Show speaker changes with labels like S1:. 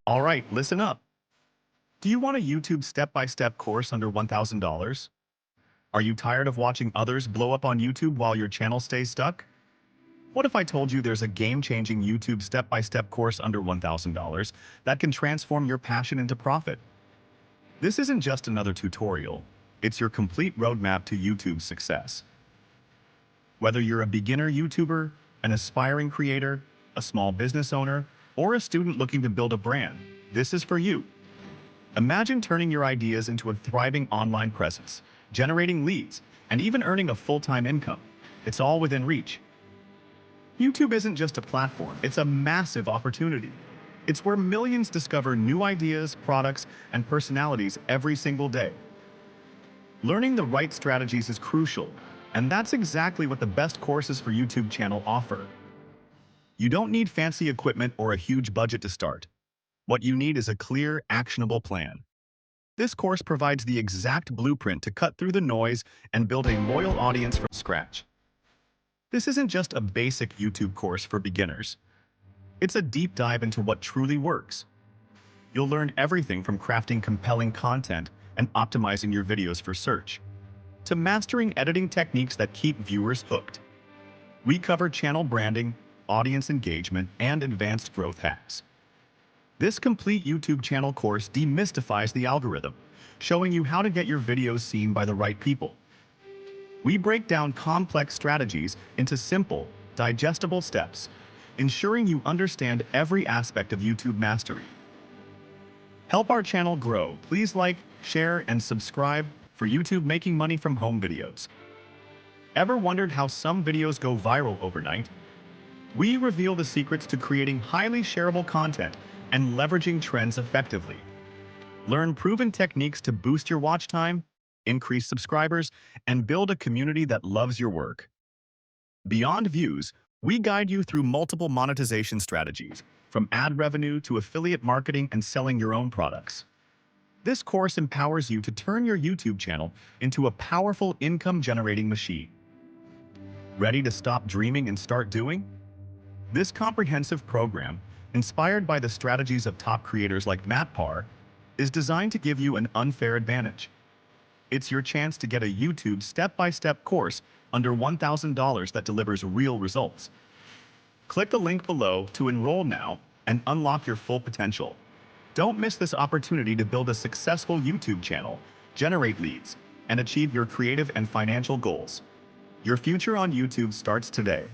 S1: All right, listen up. Do you want a YouTube step-by-step course under $1,000? Are you tired of watching others blow up on YouTube while your channel stays stuck? What if I told you there's a game-changing YouTube step-by-step course under $1,000 that can transform your passion into profit? This isn't just another tutorial. It's your complete roadmap to YouTube success. Whether you're a beginner YouTuber, an aspiring creator, a small business owner, or a student looking to build a brand, this is for you. Imagine turning your ideas into a thriving online presence, generating leads, and even earning a full-time income. It's all within reach. YouTube isn't just a platform, it's a massive opportunity. It's where millions discover new ideas, products, and personalities every single day. Learning the right strategies is crucial, and that's exactly what the best courses for YouTube channel offer. You don't need fancy equipment or a huge budget to start. What you need is a clear, actionable plan. This course provides the exact blueprint to cut through the noise and build a loyal audience from scratch. This isn't just a basic YouTube course for beginners. It's a deep dive into what truly works. You'll learn everything from crafting compelling content and optimizing your videos for search, to mastering editing techniques that keep viewers hooked. We cover channel branding, audience engagement, and advanced growth hacks. This complete YouTube channel course demystifies the algorithm, showing you how to get your videos seen by the right people. We break down complex strategies into simple, digestible steps, ensuring you understand every aspect of YouTube mastery. Help our channel grow. Please like, share, and subscribe for YouTube making money from home videos. Ever wondered how some videos go viral overnight? We reveal the secrets to creating highly shareable content and leveraging trends effectively. Learn proven techniques to boost your watch time, increase subscribers, and build a community that loves your work. Beyond views, we guide you through multiple monetization strategies, from ad revenue to affiliate marketing and selling your own products. This course empowers you to turn your YouTube channel into a powerful income-generating machine. Ready to stop dreaming and start doing? This comprehensive program, inspired by the strategies of top creators like Matt Parr, is designed to give you an unfair advantage. It's your chance to get a YouTube step-by-step course under $1,000 that delivers real results. Click the link below to enroll now and unlock your full potential. Don't miss this opportunity to build a successful YouTube channel, generate leads, and achieve your creative and financial goals. Your future on YouTube starts today.